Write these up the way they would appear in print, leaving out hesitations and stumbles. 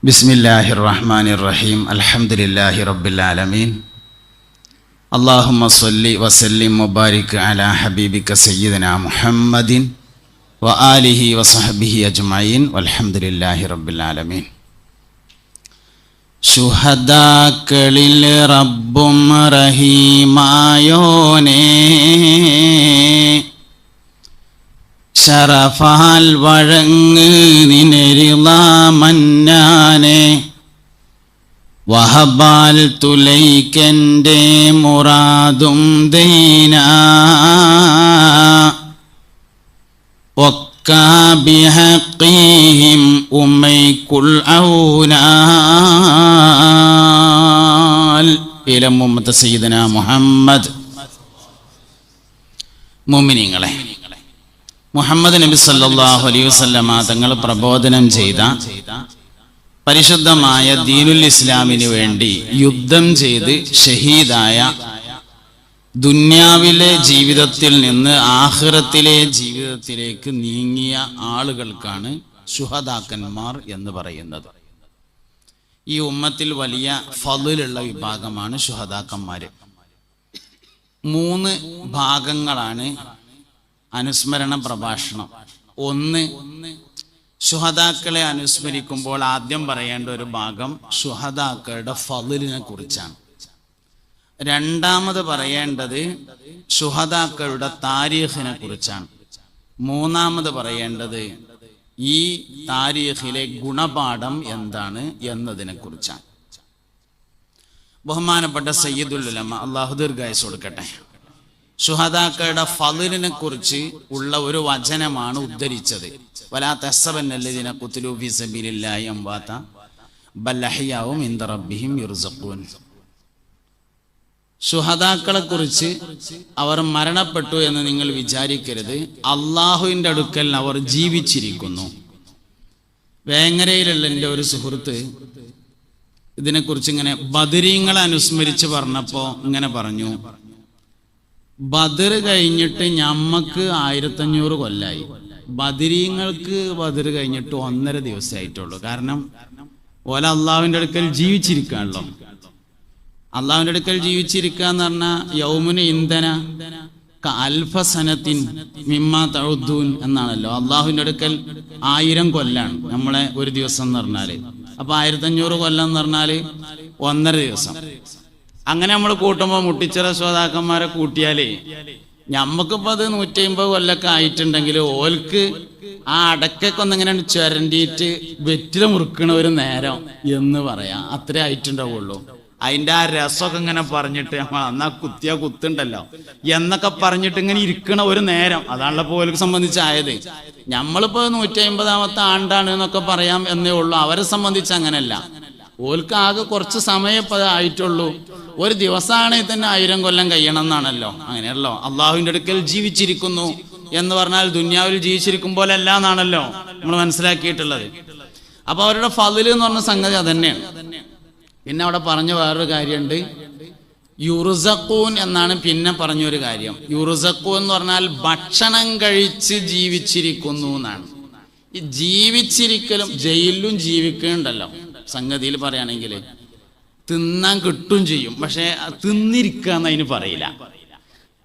ബിസ്മില്ലാഹിർ റഹ്മാനിർ റഹീം. അൽഹംദുലില്ലാഹി റബ്ബിൽ ആലമീൻ. അല്ലാഹുമ്മ സ്വല്ലി വസല്ലിം മുബാരിക് അലാ ഹബീബിക സയ്യിദനാ മുഹമ്മദിൻ വ ആലിഹി വസഹ്ബിഹി അജ്മഈൻ വൽഹംദുലില്ലാഹി റബ്ബിൽ ആലമീൻ. ശുഹദാക്കളിൽ റബ്ബും റഹീമായോനേ, ശറഫാൽ വഴങ്ങ് നിനരിളാ മന്നാനെ, വഹബാൽ തുലൈക്കൻ്റെ മുറാദും ദൈന, വക്കാബിഹഖീഹിം ഉമൈക്കുൽ ഔനാൽ ഇലാ മുഹമ്മദ് സയ്യിദനാ മുഹമ്മദ്. മുഅ്മിനീങ്ങളെ, മുഹമ്മദ് നബി സല്ലല്ലാഹു അലൈഹി വസല്ലമ തങ്ങൾ പ്രബോധനം ചെയ്ത പരിശുദ്ധമായ ദീനുൽ ഇസ്ലാമിന് വേണ്ടി യുദ്ധം ചെയ്ത് ഷഹീദായ, ദുന്യാവിലെ ജീവിതത്തിൽ നിന്ന് ആഖിറത്തിലെ ജീവിതത്തിലേക്ക് നീങ്ങിയ ആളുകൾക്കാണ് ശുഹദാക്കന്മാർ എന്ന് പറയുന്നത്. ഈ ഉമ്മത്തിൽ വലിയ ഫളിലുള്ള വിഭാഗമാണ് ശുഹദാക്കന്മാര്. 3 ഭാഗങ്ങളാണ് അനുസ്മരണ പ്രഭാഷണം. 1, ശുഹദാക്കളെ അനുസ്മരിക്കുമ്പോൾ ആദ്യം പറയേണ്ട ഒരു ഭാഗം ശുഹദാക്കളുടെ ഫളിലിനെ കുറിച്ചാണ്. 2ാമത് പറയേണ്ടത് ശുഹദാക്കളുടെ താരീഖിനെ കുറിച്ചാണ്. 3ാമത് പറയേണ്ടത് ഈ താരീഖിലെ ഗുണപാഠം എന്താണ് എന്നതിനെ കുറിച്ചാണ്. ബഹുമാനപ്പെട്ട സയ്യിദുൽ ഉലമ, അല്ലാഹു ദീർഘായുസ്സ് കൊടുക്കട്ടെ, ശുഹദാക്കളുടെ ഫളിലിനെ കുറിച്ച് ഉള്ള ഒരു വചനമാണ് ഉദ്ധരിച്ചത്. വലാ തഹ്സബന്നല്ലദീന ഖുതിലൂ ഫീ സബീലില്ലാഹി അംവാത ബൽ അഹ്യാഉൻ ഇൻദ റബ്ബിഹിം യുർസഖൂൻ. ശുഹദാക്കളെ കുറിച്ച് അവർ മരണപ്പെട്ടു എന്ന് നിങ്ങൾ വിചാരിക്കരുത്, അള്ളാഹുവിൻ്റെ അടുക്കൽ അവർ ജീവിച്ചിരിക്കുന്നു. വേങ്ങരയിലുള്ള എൻ്റെ ഒരു സുഹൃത്ത് ഇതിനെക്കുറിച്ച് ഇങ്ങനെ ബദരീങ്ങളെ അനുസ്മരിച്ച് പറഞ്ഞപ്പോൾ ഇങ്ങനെ പറഞ്ഞു, ബദർ കഴിഞ്ഞിട്ട് ഞമ്മക്ക് 1500 കൊല്ലായി, ബദരീങ്ങൾക്ക് ബദർ കഴിഞ്ഞിട്ട് 1.5 ദിവസമായിട്ടുള്ളൂ. കാരണം ഓല അള്ളാഹുവിൻ്റെ അടുക്കൽ ജീവിച്ചിരിക്കാണല്ലോ. അള്ളാഹുവിൻ്റെ അടുക്കൽ ജീവിച്ചിരിക്കുക എന്ന് പറഞ്ഞാൽ യൗമുന ഇന്ധന അൽഫസനത്തിൻ മിമ്മാ തഉദ്ദൂൻ എന്നാണല്ലോ. അള്ളാഹുവിൻ്റെ അടുക്കൽ 1000 കൊല്ലാണ് നമ്മളെ ഒരു ദിവസം എന്ന് പറഞ്ഞാൽ. അപ്പൊ 1500 കൊല്ലം എന്ന് പറഞ്ഞാൽ 1.5 ദിവസം. അങ്ങനെ നമ്മൾ കൂട്ടുമ്പോൾ മുട്ടിച്ചിറ ശ്രോതാക്കന്മാരെ കൂട്ടിയാലേ ഞമ്മക്കിപ്പോൾ അത് 150 കൊല്ലൊക്കെ ആയിട്ടുണ്ടെങ്കിൽ ഓൽക്ക് ആ അടക്കൊക്കെ ഒന്നിങ്ങനെ ചുരണ്ടിയിട്ട് വെറ്റില മുറുക്കണ ഒരു നേരം എന്ന് പറയാം. അത്രേ ആയിട്ടുണ്ടാവുള്ളൂ. അതിൻ്റെ ആ രസമൊക്കെ ഇങ്ങനെ പറഞ്ഞിട്ട് എന്നാ കുത്തിയാ കുത്തുണ്ടല്ലോ എന്നൊക്കെ പറഞ്ഞിട്ട് ഇങ്ങനെ ഇരിക്കണ ഒരു നേരം, അതാണല്ലോ പോലക്ക് സംബന്ധിച്ചായത്. നമ്മളിപ്പോൾ 150ാമത്തെ ആണ്ടാണ് എന്നൊക്കെ പറയാം എന്നേ ഉള്ളൂ. അവരെ സംബന്ധിച്ച് അങ്ങനെയല്ല. ഓൽക്ക് ആകെ കുറച്ച് സമയം ഇപ്പോൾ ആയിട്ടുള്ളൂ. ഒരു ദിവസമാണെങ്കിൽ തന്നെ 1000 കൊല്ലം കഴിയണം എന്നാണല്ലോ. അങ്ങനെയല്ലോ അള്ളാഹുവിൻ്റെ അടുക്കൽ ജീവിച്ചിരിക്കുന്നു എന്ന് പറഞ്ഞാൽ ദുന്യാവിൽ ജീവിച്ചിരിക്കുമ്പോൾ അല്ല എന്നാണല്ലോ നമ്മൾ മനസ്സിലാക്കിയിട്ടുള്ളത്. അപ്പൊ അവരുടെ ഫളിൽ എന്ന് പറഞ്ഞ സംഗതി അതന്നെയാണ്. പിന്നെ അവിടെ പറഞ്ഞ വേറൊരു കാര്യമുണ്ട്, യുർസഖൂൻ എന്നാണ് പിന്നെ പറഞ്ഞൊരു കാര്യം. യുർസഖൂൻ എന്ന് പറഞ്ഞാൽ ഭക്ഷണം കഴിച്ച് ജീവിച്ചിരിക്കുന്നു എന്നാണ്. ഈ ജീവിച്ചിരിക്കലും ജയിലിലും ജീവിക്കുന്നുണ്ടല്ലോ. സംഗതിയിൽ പറയുകയാണെങ്കിൽ തിന്നാൻ കിട്ടും ചെയ്യും, പക്ഷെ തിന്നിരിക്കുക എന്ന് അതിന് പറയില്ല.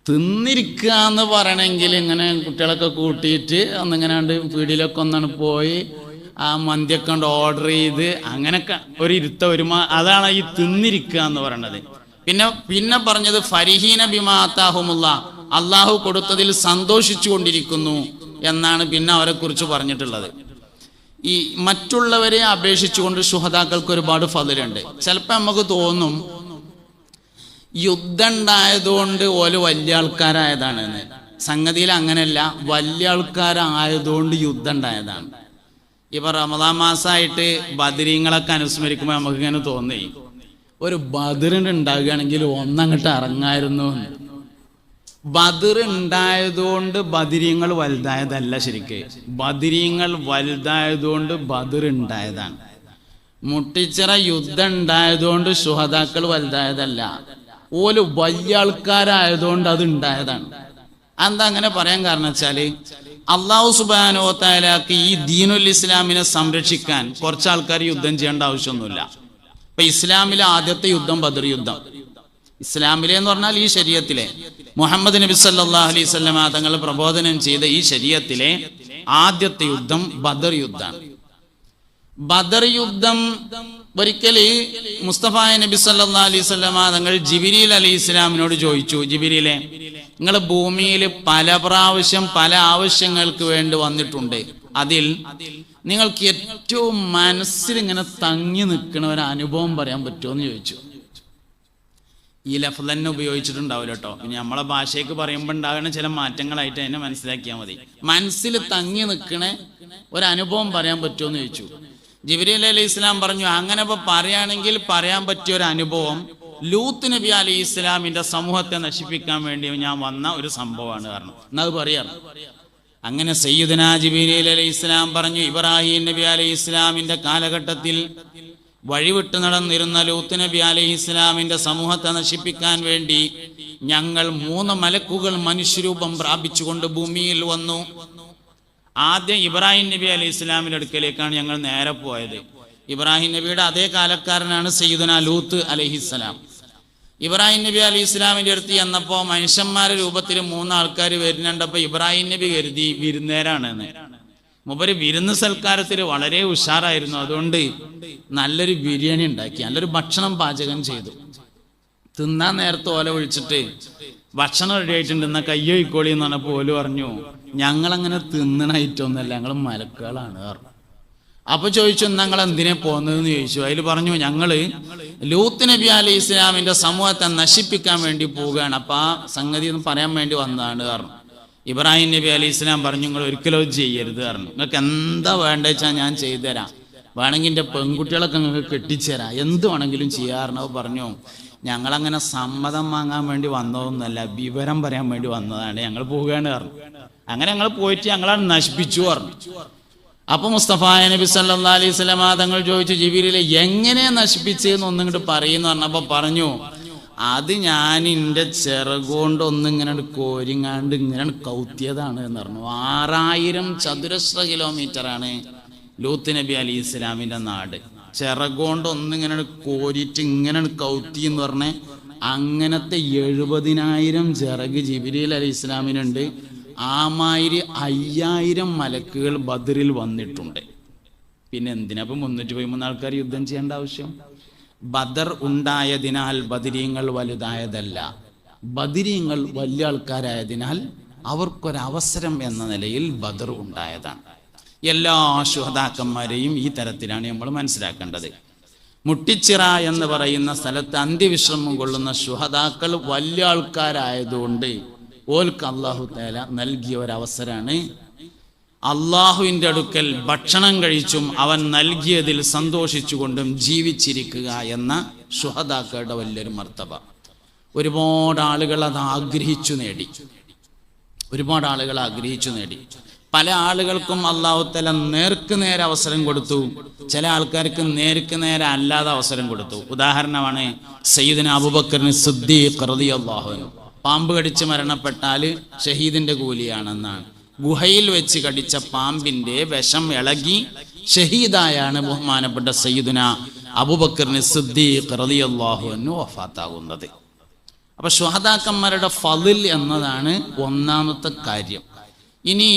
തിന്നിരിക്കുക എന്ന് പറയണമെങ്കിൽ ഇങ്ങനെ കുട്ടികളൊക്കെ കൂട്ടിയിട്ട് ഒന്നിങ്ങനെ പീടിയിലൊക്കെ ഒന്നാണ് പോയി ആ മന്തിയൊക്കെ കൊണ്ട് ഓർഡർ ചെയ്ത് അങ്ങനെയൊക്കെ ഒരു അതാണ് ഈ തിന്നിരിക്കുക എന്ന് പറയണത്. പിന്നെ പറഞ്ഞത് ഫരിഹീന ബിമാ ആതാഹുമുള്ള, അള്ളാഹു കൊടുത്തതിൽ സന്തോഷിച്ചു കൊണ്ടിരിക്കുന്നു എന്നാണ് പിന്നെ അവരെ കുറിച്ച് പറഞ്ഞിട്ടുള്ളത്. ഈ മറ്റുള്ളവരെ അപേക്ഷിച്ചുകൊണ്ട് ശുഹദാക്കൾക്ക് ഒരുപാട് ഫളിലുണ്ട്. ചിലപ്പോൾ നമുക്ക് തോന്നും യുദ്ധം ഉണ്ടായതുകൊണ്ട് ഓല് വലിയ ആൾക്കാരായതാണെന്ന്. സംഗതിയിൽ അങ്ങനെയല്ല, വലിയ ആൾക്കാരായതുകൊണ്ട് യുദ്ധം ഉണ്ടായതാണ്. ഇപ്പൊ റമദാൻ മാസമായിട്ട് ബദരീങ്ങളൊക്കെ അനുസ്മരിക്കുമ്പോൾ നമുക്ക് ഇങ്ങനെ തോന്നി, ഒരു ബദറിന് ഉണ്ടാകുകയാണെങ്കിൽ ഒന്നങ്ങോട്ട് ഇറങ്ങായിരുന്നു. ബദർ ഉണ്ടായതുകൊണ്ട് ബദരീങ്ങൾ വലുതായതല്ല. ശരിക്ക് ബദരീങ്ങൾ വലുതായതുകൊണ്ട് ബദർ ഉണ്ടായതാണ്. മുട്ടിച്ചിറ യുദ്ധം ഉണ്ടായതുകൊണ്ട് ശുഹദാക്കൾ വലുതായതല്ല, ഓല് വലിയ ആൾക്കാരായതുകൊണ്ട് അത് ഉണ്ടായതാണ്. എന്താ അങ്ങനെ പറയാൻ കാരണം വെച്ചാല് അള്ളാഹു സുബ്ഹാനഹു വ തആലക്ക് ഈ ദീനുൽ ഇസ്ലാമിനെ സംരക്ഷിക്കാൻ കുറച്ച് ആൾക്കാർ യുദ്ധം ചെയ്യേണ്ട ആവശ്യമൊന്നുമില്ല. ഇപ്പൊ ഇസ്ലാമിലെ ആദ്യത്തെ യുദ്ധം ബദർ യുദ്ധം. ഇസ്ലാമിലെ എന്ന് പറഞ്ഞാൽ ഈ ശരീഅത്തിലെ മുഹമ്മദ് നബി സല്ലല്ലാഹു അലൈഹി വസല്ലമ തങ്ങൾ പ്രബോധനം ചെയ്ത ഈ ശരീഅത്തിലെ ആദ്യത്തെ യുദ്ധം ബദർ യുദ്ധമാണ്. ബദർ യുദ്ധം ഒരിക്കല് മുസ്തഫ നബി സല്ലല്ലാഹു അലൈഹി വസല്ലമ തങ്ങൾ ജിബ്രീൽ അലൈഹി ഇസ്ലാമിനോട് ചോദിച്ചു, ജിബ്രീലെ, നിങ്ങൾ ഭൂമിയിൽ പല പ്രാവശ്യം പല ആവശ്യങ്ങൾക്ക് വേണ്ടി വന്നിട്ടുണ്ട്. അതിൽ നിങ്ങൾക്ക് ഏറ്റവും മനസ്സിൽ ഇങ്ങനെ തങ്ങി നിൽക്കുന്ന ഒരു അനുഭവം പറയാൻ പറ്റുമോ എന്ന് ചോദിച്ചു. ഈ ലഫ്ള് തന്നെ ഉപയോഗിച്ചിട്ടുണ്ടാവില്ല കേട്ടോ. ഇനി നമ്മളെ ഭാഷയ്ക്ക് പറയുമ്പോൾ ഉണ്ടാകുന്ന ചില മാറ്റങ്ങളായിട്ട് അതിനെ മനസ്സിലാക്കിയാൽ മതി. മനസ്സിൽ തങ്ങി നിൽക്കണ ഒരു അനുഭവം പറയാൻ പറ്റുമോ എന്ന് ചോദിച്ചു. ജിബ്രീൽ അലൈഹി ഇസ്ലാം പറഞ്ഞു, അങ്ങനെ ഇപ്പൊ പറയുകയാണെങ്കിൽ പറയാൻ പറ്റിയ ഒരു അനുഭവം ലൂത്ത് നബി അലൈഹി ഇസ്ലാമിന്റെ സമൂഹത്തെ നശിപ്പിക്കാൻ വേണ്ടി ഞാൻ വന്ന ഒരു സംഭവമാണ്. കാരണം എന്നത് പറയാറ്. അങ്ങനെ സയ്യിദുനാ ജിബ്രീൽ അലൈഹി ഇസ്ലാം പറഞ്ഞു, ഇബ്രാഹിം നബി അലൈഹി ഇസ്ലാമിന്റെ കാലഘട്ടത്തിൽ വഴിവിട്ട് നടന്നിരുന്ന ലൂത്ത് നബി അലൈഹി ഇസ്ലാമിന്റെ സമൂഹത്തെ നശിപ്പിക്കാൻ വേണ്ടി ഞങ്ങൾ 3 മലക്കുകൾ മനുഷ്യരൂപം പ്രാപിച്ചുകൊണ്ട് ഭൂമിയിൽ വന്നു. ആദ്യം ഇബ്രാഹിം നബി അലൈഹി ഇസ്ലാമിന്റെ അടുക്കലേക്കാണ് ഞങ്ങൾ നേരെ പോയത്. ഇബ്രാഹിം നബിയുടെ അതേ കാലക്കാരനാണ് സയ്യിദുനാ ലൂത്ത് അലൈഹിസ്സലാം. ഇബ്രാഹിം നബി അലൈഹി ഇസ്ലാമിന്റെ അടുത്ത് ചെന്നപ്പോ മനുഷ്യന്മാരുടെ രൂപത്തിൽ 3 ആൾക്കാർ വരുന്നുണ്ടപ്പോ ഇബ്രാഹിം നബി കരുതി വിരുന്നേരാണെന്ന്. മൂപ്പര് വിരുന്ന് സൽക്കാരത്തിൽ വളരെ ഉഷാറായിരുന്നു. അതുകൊണ്ട് നല്ലൊരു ബിരിയാണി ഉണ്ടാക്കി, നല്ലൊരു ഭക്ഷണം പാചകം ചെയ്തു. തിന്നാൻ നേരത്തെ ഓല വിളിച്ചിട്ട് ഭക്ഷണം റെഡി ആയിട്ടുണ്ട്, എന്നാ കയ്യൊഴിക്കോളി എന്ന് പറഞ്ഞപ്പോൾ ഓല് പറഞ്ഞു, ഞങ്ങളങ്ങനെ തിന്നണ ഐറ്റമൊന്നുമല്ല, ഞങ്ങൾ മലക്കുകളാണ് പറഞ്ഞു. അപ്പൊ ചോദിച്ചു, ഞങ്ങൾ എന്തിനെ പോകുന്നതെന്ന് ചോദിച്ചു. അതിൽ പറഞ്ഞു, ഞങ്ങള് ലൂത്ത് നബി അലൈഹി ഇസ്ലാമിന്റെ സമൂഹത്തെ നശിപ്പിക്കാൻ വേണ്ടി പോവുകയാണ്. അപ്പൊ ആ സംഗതി ഒന്ന് പറയാൻ വേണ്ടി വന്നതാണ് പറഞ്ഞു. ഇബ്രാഹിം നബി അലൈഹി ഇസ്ലാം പറഞ്ഞു, നിങ്ങൾ ഒരിക്കലും ചെയ്യരുത് പറഞ്ഞു. നിങ്ങൾക്ക് എന്താ വേണ്ട വെച്ചാൽ ഞാൻ ചെയ്തു തരാം, വേണമെങ്കിൽ എൻ്റെ പെൺകുട്ടികളൊക്കെ നിങ്ങൾക്ക് കെട്ടിച്ചേരാം, എന്ത് വേണമെങ്കിലും ചെയ്യാറുണ്ടോ പറഞ്ഞു. ഞങ്ങളങ്ങനെ സമ്മതം വാങ്ങാൻ വേണ്ടി വന്നതൊന്നുമല്ല, വിവരം പറയാൻ വേണ്ടി വന്നതാണ്, ഞങ്ങൾ പോവുകയാണ് പറഞ്ഞു. അങ്ങനെ ഞങ്ങൾ പോയിട്ട് ഞങ്ങളാണ് നശിപ്പിച്ചു പറഞ്ഞു. അപ്പൊ മുസ്തഫ നബി സല്ലല്ലാഹു അലൈഹി വസല്ലം തങ്ങൾ ചോദിച്ചു, ജിബ്രീൽ എങ്ങനെ നശിപ്പിച്ചെന്ന് ഒന്നിങ്ങോട്ട് പറയുന്നു പറഞ്ഞപ്പോ പറഞ്ഞു, അത് ഞാൻ എൻ്റെ ചിറകുകൊണ്ട് ഒന്നിങ്ങനെ കോരിങ്ങാണ്ട് ഇങ്ങനെ കൗത്തിയതാണ് എന്ന് പറഞ്ഞു. 6000 ചതുരശ്ര കിലോമീറ്ററാണ് ലൂത്ത് നബി അലൈഹി ഇസ്ലാമിന്റെ നാട്. ചിറകുകൊണ്ട് ഒന്നിങ്ങനെ കോരിയിട്ട് ഇങ്ങനെ കൗത്തി എന്ന് പറഞ്ഞ അങ്ങനത്തെ 70,000 ചിറക് ജിബ്രീൽ അലൈഹി ഇസ്ലാമിനുണ്ട്. ആമാതിരി 5000 മലക്കുകൾ ബദറിൽ വന്നിട്ടുണ്ട്. പിന്നെ എന്തിനാ ഇപ്പം 313 ആൾക്കാർ യുദ്ധം ചെയ്യേണ്ട ആവശ്യം? ബദർ ഉണ്ടായതിനാൽ ബദരീങ്ങൾ വലുതായതല്ല, ബദരീങ്ങൾ വലിയ ആൾക്കാരായതിനാൽ അവർക്കൊരവസരം എന്ന നിലയിൽ ബദർ ഉണ്ടായതാണ്. എല്ലാ ശുഹദാക്കന്മാരെയും ഈ തരത്തിലാണ് നമ്മൾ മനസ്സിലാക്കേണ്ടത്. മുട്ടിച്ചിറ എന്ന് പറയുന്ന സ്ഥലത്ത് അന്ത്യവിശ്രമം കൊള്ളുന്ന ശുഹദാക്കൾ വലിയ ആൾക്കാരായതുകൊണ്ട് ഓൽക്ക് അല്ലാഹു തആല നൽകിയ ഒരവസരമാണ്. അള്ളാഹുവിൻ്റെ അടുക്കൽ ഭക്ഷണം കഴിച്ചും അവൻ നൽകിയതിൽ സന്തോഷിച്ചുകൊണ്ടും ജീവിച്ചിരിക്കുക എന്ന ശുഹദാക്കളുടെ വലിയൊരു മർത്തബ. ഒരുപാട് ആളുകൾ അത് ആഗ്രഹിച്ചു നേടി, ഒരുപാട് ആളുകൾ ആഗ്രഹിച്ചു നേടി. പല ആളുകൾക്കും അല്ലാഹു തആല നേർക്ക് നേരെ അവസരം കൊടുത്തു, ചില ആൾക്കാർക്ക് നേർക്ക് നേരെ അല്ലാതെ അവസരം കൊടുത്തു. ഉദാഹരണമാണ് സയ്യിദുനാ അബൂബക്കർ സിദ്ദീഖ് റളിയല്ലാഹു അൻഹു. പാമ്പ് കടിച്ച് മരണപ്പെട്ടാൽ ഷഹീദിന്റെ കൂലിയാണെന്നാണ്. ഗുഹയിൽ വെച്ച് കടിച്ച പാമ്പിന്റെ വിഷം ഇളകി ഷഹീദായാണ് ബഹുമാനപ്പെട്ട സയ്യിദുനാ അബൂബക്കർ സിദ്ദീഖ് റളിയല്ലാഹു അൻഹു വഫാത്താകുന്നത്. അപ്പൊ ശുഹദാക്കന്മാരുടെ ഫളിൽ എന്നതാണ് ഒന്നാമത്തെ കാര്യം. ഇനി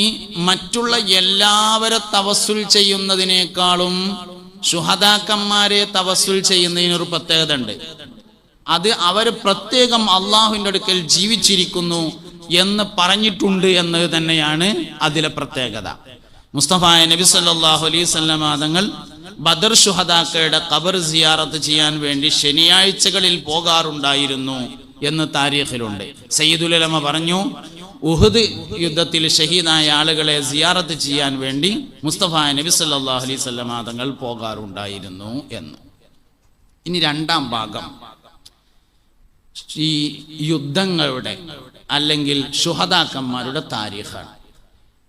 മറ്റുള്ള എല്ലാവരെ തവസ്സുൽ ചെയ്യുന്നതിനേക്കാളും ശുഹദാക്കന്മാരെ തവസ്സുൽ ചെയ്യുന്നതിനൊരു പ്രത്യേകത ഉണ്ട്. അത് അവർ പ്രത്യേകം അള്ളാഹുവിൻ്റെ അടുക്കൽ ജീവിച്ചിരിക്കുന്നു എന്ന് പറഞ്ഞിട്ടുണ്ട് എന്നത് തന്നെയാണ് അതിലെ പ്രത്യേകത. മുസ്തഫ നബി സല്ലല്ലാഹു അലൈഹി വസല്ലം തങ്ങൾ ബദർ ശുഹദാക്കളുടെ ഖബർ സിയാറത്ത് ചെയ്യാൻ വേണ്ടി ശനിയാഴ്ചകളിൽ പോകാറുണ്ടായിരുന്നു എന്ന് താരീഖിലുണ്ട്. സയ്യിദുൽ ഉലമ പറഞ്ഞു, ഉഹദ് യുദ്ധത്തിൽ ഷഹീദായ ആളുകളെ സിയാറത്ത് ചെയ്യാൻ വേണ്ടി മുസ്തഫ നബി സല്ലല്ലാഹു അലൈഹി വസല്ലം തങ്ങൾ പോകാറുണ്ടായിരുന്നു എന്ന്. ഇനി രണ്ടാം ഭാഗം ഈ യുദ്ധങ്ങളുടെ അല്ലെങ്കിൽ ശുഹദാക്കന്മാരുടെ താരീഖാണ്.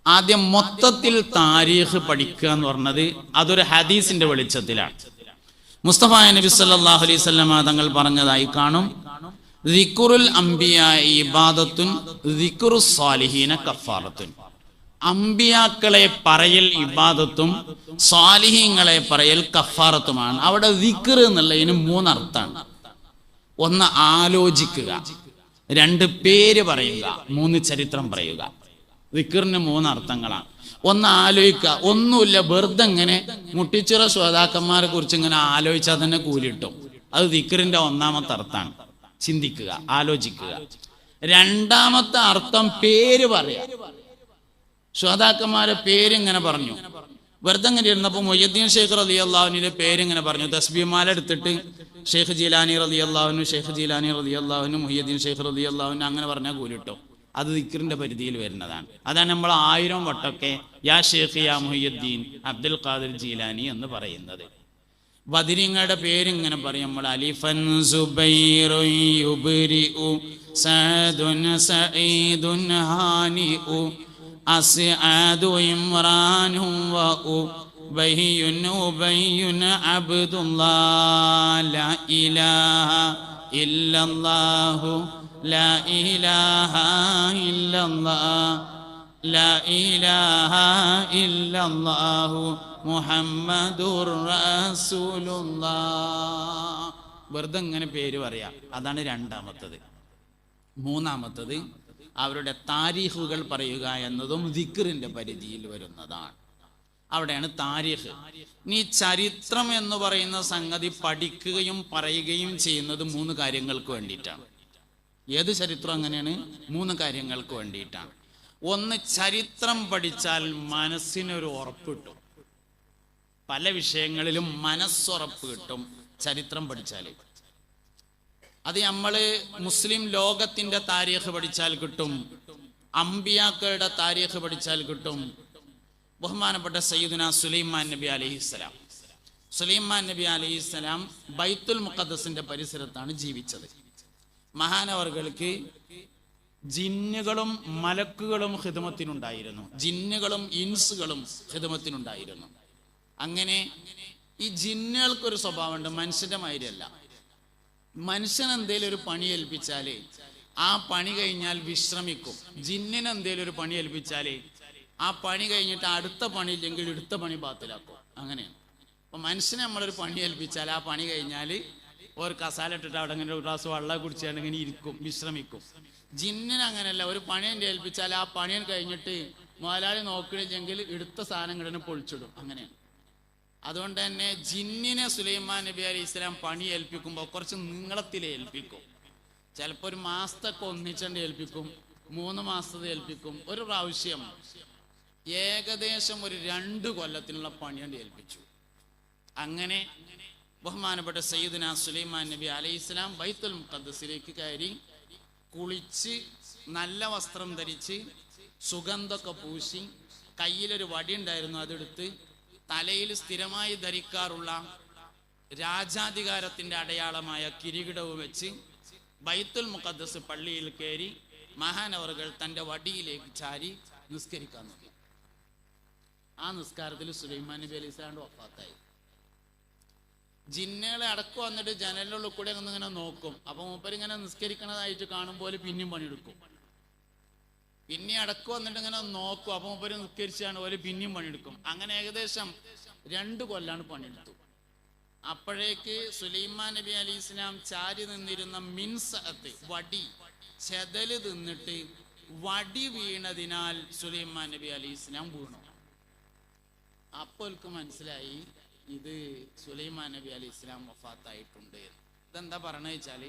ആദ്യം മൊത്തത്തിൽ താരീഖ് പഠിക്കുക എന്ന് പറഞ്ഞത് അതൊരു ഹദീസിന്റെ വെളിച്ചത്തിലാണ്. മുസ്തഫ നബി സല്ലല്ലാഹു അലൈഹി വസല്ലം തങ്ങൾ പറഞ്ഞതായി കാണും, ദിക്റുൽ അംബിയാഇ ഇബാദത്തുൻ ദിക്റുസ് സാലിഹീന കഫാറത്തുൻ. അമ്പിയാക്കളെ പറയൽ ഇബാദത്തും സ്വാലിഹീങ്ങളെ പറയൽ കഫാറത്തുമാണ്. അവിടെ ദിക്ർ എന്നുള്ളതിന് 3 അർത്ഥമാണ്. ഒന്ന് ആലോചിക്കുക, 2 പേര് പറയുക, 3 ചരിത്രം പറയുക. ദിക്റിന് 3 അർത്ഥങ്ങളാണ്. ഒന്ന് ആലോചിക്കുക, ഒന്നുമില്ല, വെറുതെ ഇങ്ങനെ മുട്ടിച്ചിറ ശ്രോതാക്കന്മാരെ കുറിച്ച് ഇങ്ങനെ ആലോചിച്ചാൽ തന്നെ കൂലിട്ടും. അത് ദിക്റിന്റെ 1ാമത്തെ അർത്ഥമാണ്. ചിന്തിക്കുക, ആലോചിക്കുക. 2ാമത്തെ അർത്ഥം പേര് പറയാ. ശ്രോതാക്കന്മാരെ പേരിങ്ങനെ പറഞ്ഞു. വെറുതെ ഇങ്ങനെ ഇരുന്നപ്പോൾ മുഹ്യിദ്ദീൻ ഷെയ്ഖ് റളിയല്ലാഹുവിന്റെ പേരിങ്ങനെ പറഞ്ഞു. തസ്ബീഹ്മാല എടുത്തിട്ട് ഷെയ്ഖ് ജീലാനി റളിയല്ലാഹുവിനു, ഷെയ്ഖ് ജീലാനി റളിയല്ലാഹുവിനു, മുഹ്യിദ്ദീൻ ഷെയ്ഖ് റളിയല്ലാഹുവിനു അങ്ങനെ പറഞ്ഞാൽ കൂലിട്ടോ. അത് ദിക്റിന്റെ പരിധിയിൽ വരുന്നതാണ്. അതാണ് നമ്മൾ 1000 വട്ടമൊക്കെ യാ ഷെയ്ഖ് യാ മുഹ്യിദ്ദീൻ അബ്ദുൽ ഖാദിർ ജീലാനി എന്ന് പറയുന്നത്. ബദരീങ്ങളുടെ പേരിങ്ങനെ പറയും നമ്മൾ. അലിഫൻ സുബൈറു യുബ്രിഉ സഅദുൻ സഈദുൻ ഹാനിഉ അസ്ആദു ഇമ്രാനു വഉ ബഹിയുൻ ഉബയ്യുൻ അബ്ദുല്ലാഹ് ലാ ഇലാഹ ഇല്ലല്ലാഹു ലാ ഇലാഹ ഇല്ലല്ലാഹ് ലാ ഇലാഹ ഇല്ലല്ലാഹു മുഹമ്മദുർ റസൂലുള്ളാഹ്. വെറുതെ ഇങ്ങനെ പേര് പറയാം. അതാണ് 2ാമത്തത്. 3ാമത്തത് അവരുടെ താരീഖുകൾ പറയുക എന്നതും ദിക്റിന്റെ പരിധിയിൽ വരുന്നതാണ്. അവിടെയാണ് താരീഖ്. നീ ചരിത്രം എന്ന് പറയുന്ന സംഗതി പഠിക്കുകയും പറയുകയും ചെയ്യുന്നത് 3 കാര്യങ്ങൾക്ക് വേണ്ടിയിട്ടാണ്. ഏത് ചരിത്രം അങ്ങനെയാണ്? 3 കാര്യങ്ങൾക്ക് വേണ്ടിയിട്ടാണ്. ഒന്ന്, ചരിത്രം പഠിച്ചാൽ മനസ്സിനൊരു ഉറപ്പ് കിട്ടും. പല വിഷയങ്ങളിലും മനസ്സുറപ്പ് കിട്ടും ചരിത്രം പഠിച്ചാൽ. അത് നമ്മള് മുസ്ലിം ലോകത്തിന്റെ താരീഖ് പഠിച്ചാൽ കിട്ടും, അമ്പിയാക്കളുടെ താരീഖ് പഠിച്ചാൽ കിട്ടും. ബഹുമാനപ്പെട്ട സയ്യിദുന സുലൈമാൻ നബി അലൈഹിസ്സലാം, സുലൈമാൻ നബി അലൈഹിസ്സലാം ബൈത്തുൽ മുഖദ്ദസിന്റെ പരിസരത്താണ് ജീവിച്ചത്. മഹാനവർകൾക്ക് ജിന്നുകളും മലക്കുകളും ഖിദ്മത്തിനുണ്ടായിരുന്നു. ജിന്നുകളും ഇൻസുകളും ഖിദ്മത്തിനുണ്ടായിരുന്നു. അങ്ങനെ ഈ ജിന്നുകൾക്കൊരു സ്വഭാവമുണ്ട്, മനുഷ്യന്റെ മാതിരിയല്ല. മനുഷ്യൻ എന്തേലും ഒരു പണി ഏൽപ്പിച്ചാല് ആ പണി കഴിഞ്ഞാൽ വിശ്രമിക്കും. ജിന്നിന് എന്തേലും ഒരു പണി ഏൽപ്പിച്ചാല് ആ പണി കഴിഞ്ഞിട്ട് അടുത്ത പണി ഇല്ലെങ്കിൽ എടുത്ത പണി ബാത്തിലാക്കും. അങ്ങനെയാണ്. അപ്പൊ മനുഷ്യനെ നമ്മളൊരു പണി ഏൽപ്പിച്ചാൽ ആ പണി കഴിഞ്ഞാൽ ഒരു കസാല ഇട്ടിട്ട് അവിടെ ഇങ്ങനെ ഒരു ഗ്ലാസ് വെള്ളം കുടിച്ചാൽ ഇങ്ങനെ ഇരിക്കും, വിശ്രമിക്കും. ജിന്നിന് അങ്ങനെയല്ല. ഒരു പണി എൻ്റെ ഏൽപ്പിച്ചാൽ ആ പണിയൻ കഴിഞ്ഞിട്ട് മുതലാളി നോക്കണില്ലെങ്കിൽ എടുത്ത സാധനങ്ങളെ പൊളിച്ചിടും. അങ്ങനെയാണ്. അതുകൊണ്ട് തന്നെ ജിന്നിനെ സുലൈമാൻ നബി അലൈഹി ഇസ്ലാം പണി ഏൽപ്പിക്കുമ്പോൾ കുറച്ച് നീളത്തിൽ ഏൽപ്പിക്കും. ചിലപ്പോൾ ഒരു മാസത്തൊക്കെ ഒന്നിച്ചണ്ട് ഏൽപ്പിക്കും, 3 മാസത്തെ ഏൽപ്പിക്കും. ഒരു പ്രാവശ്യം ഏകദേശം ഒരു 2 കൊല്ലത്തിനുള്ള പണിയണ്ട് ഏൽപ്പിച്ചു. അങ്ങനെ ബഹുമാനപ്പെട്ട സയ്യിദുന സുലൈമാൻ നബി അലൈഹി ഇസ്ലാം ബൈത്തുൽ മുഖദ്ദസിലേക്ക് കയറി, കുളിച്ച് നല്ല വസ്ത്രം ധരിച്ച് സുഗന്ധമൊക്കെ പൂശി, കയ്യിലൊരു വടി ഉണ്ടായിരുന്നു അതെടുത്ത്, തലയിൽ സ്ഥിരമായി ധരിക്കാറുള്ള രാജാധികാരത്തിന്റെ അടയാളമായ കിരീടവും വെച്ച് ബൈത്തുൽ മുഖദ്ദസ് പള്ളിയിൽ കയറി മഹാനവറുകൾ തന്റെ വടിയിലേക്ക് ചാരി നിസ്കരിക്കാൻ നോക്കി. ആ നിസ്കാരത്തിൽ സുലൈമാൻ നബി അലൈഹി സ്വലാം വഫാത്തായി. ജിന്നുകളെ അടക്കം വന്നിട്ട് ജനലിനുള്ള കൂടെ ഒന്നിങ്ങനെ നോക്കും. അപ്പൊ മൂപ്പരിങ്ങനെ നിസ്കരിക്കണതായിട്ട് കാണുമ്പോൾ പിന്നെയും പണിയെടുക്കും. പിന്നെ അടക്കം വന്നിട്ട് ഇങ്ങനെ നോക്കും. അപ്പൊ മൂപ്പര് നിസ്കരിച്ചാണ് പോലെ പിന്നെയും പണിയെടുക്കും. അങ്ങനെ ഏകദേശം 2 കൊല്ലാണ് പണിയെടുത്തു. അപ്പോഴേക്ക് സുലൈമാൻ നബി അലൈഹി ഇസ്ലാം ചാരി നിന്നിരുന്ന മിൻസഅത്ത് വടി ചെതല് തിന്നിട്ട് വടി വീണതിനാൽ സുലൈമാൻ നബി അലൈഹി ഇസ്ലാം വീണു. അപ്പോൾക്ക് മനസ്സിലായി ഇത് സുലൈമാൻ നബി അലൈഹി ഇസ്ലാം വഫാത്തായിട്ടുണ്ട്. ഇതെന്താ പറയണ വെച്ചാല്,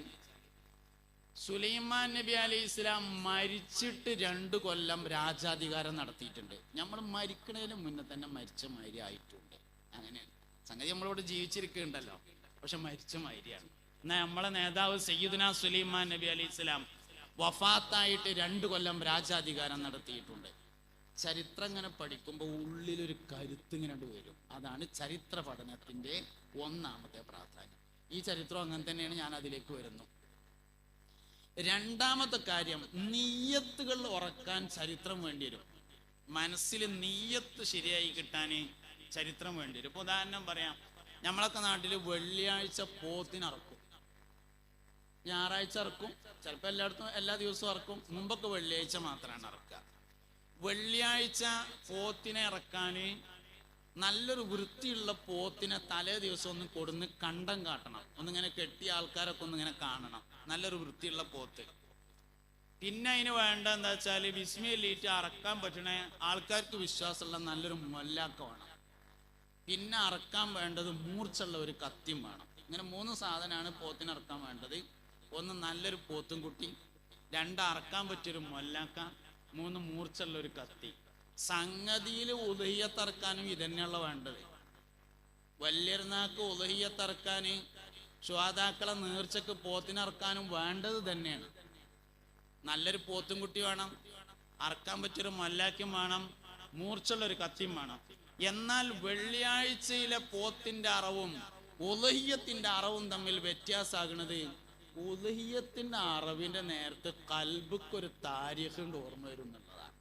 സുലൈമാൻ നബി അലൈഹി ഇസ്ലാം മരിച്ചിട്ട് 2 കൊല്ലം രാജാധികാരം നടത്തിയിട്ടുണ്ട്. നമ്മൾ മരിക്കുന്നതിന് മുന്നേ തന്നെ മരിച്ച മാതിരി ആയിട്ടുണ്ട്. അങ്ങനെയാണ് സംഗതി. നമ്മളിവിടെ ജീവിച്ചിരിക്കുന്നുണ്ടല്ലോ, പക്ഷെ മരിച്ച മാതിരിയാണ്. എന്നാൽ നമ്മളെ നേതാവ് സയ്യിദുന സുലൈമാൻ നബി അലൈഹി ഇസ്ലാം വഫാത്തായിട്ട് 2 കൊല്ലം രാജാധികാരം നടത്തിയിട്ടുണ്ട്. ചരിത്രം ഇങ്ങനെ പഠിക്കുമ്പോൾ ഉള്ളിലൊരു കരുത്ത് ഇങ്ങനെ വരും. അതാണ് ചരിത്ര പഠനത്തിന്റെ 1ാമത്തെ പ്രാധാന്യം. ഈ ചരിത്രം അങ്ങനെ തന്നെയാണ്. ഞാൻ അതിലേക്ക് വരുന്നു. 2ാമത്തെ കാര്യം, നീയത്തുകൾ ഉറക്കാൻ ചരിത്രം വേണ്ടി വരും. മനസ്സിൽ നീയത്ത് ശരിയായി കിട്ടാൻ ചരിത്രം വേണ്ടി വരും. ഇപ്പൊ ഉദാഹരണം പറയാം, നമ്മളൊക്കെ നാട്ടിൽ വെള്ളിയാഴ്ച പോത്തിനിറക്കും, ഞായറാഴ്ച ഇറക്കും, ചിലപ്പോൾ എല്ലായിടത്തും എല്ലാ ദിവസവും ഇറക്കും. മുമ്പൊക്കെ വെള്ളിയാഴ്ച മാത്രമാണ് ഇറക്കുക. വെള്ളിയാഴ്ച പോത്തിനെ ഇറക്കാന് നല്ലൊരു വൃത്തിയുള്ള പോത്തിനെ തലേ ദിവസം ഒന്ന് കൊടുന്ന് കണ്ടം കാട്ടണം, ഒന്നിങ്ങനെ കെട്ടിയ ആൾക്കാരൊക്കെ ഒന്നിങ്ങനെ കാണണം, നല്ലൊരു വൃത്തിയുള്ള പോത്ത്. പിന്നെ അതിന് വേണ്ട എന്താ വെച്ചാൽ ബിസ്മില്ലിട്ട് അറക്കാൻ പറ്റണ ആൾക്കാർക്ക് വിശ്വാസമുള്ള നല്ലൊരു മൊല്ലാക്ക വേണം. പിന്നെ അറക്കാൻ വേണ്ടത് മൂർച്ചുള്ള ഒരു കത്തിയും വേണം. ഇങ്ങനെ 3 സാധനമാണ് പോത്തിന് അറക്കാൻ വേണ്ടത്. ഒന്ന് നല്ലൊരു പോത്തും കുട്ടി, 2 അറക്കാൻ പറ്റിയൊരു മൊല്ലാക്ക, 3 മൂർച്ചുള്ള ഒരു കത്തി. സംഗതിയിൽ ഉദഹിയത്തറക്കാനും ഇതന്നെയുള്ള വേണ്ടത്. വലിയൊരുനാക്ക് ഉദഹിയത്തറക്കാന് ശ്വാതാക്കളെ നേർച്ചക്ക് പോത്തിനറക്കാനും വേണ്ടത് തന്നെയാണ്. നല്ലൊരു പോത്തും കുട്ടി വേണം, അറക്കാൻ പറ്റിയൊരു മൊല്ലാക്കും വേണം, മൂർച്ചുള്ളൊരു കത്തിയും വേണം. എന്നാൽ വെള്ളിയാഴ്ചയിലെ പോത്തിന്റെ അറവും ഉദഹിയത്തിന്റെ അറവും തമ്മിൽ വ്യത്യാസമാകുന്നത്, ഉദഹിയത്തിന്റെ അറവിന്റെ നേരത്തെ കൽബുക്കൊരു താരീഖ് കൊണ്ട് ഓർമ്മ വരുന്നുള്ളതാണ്.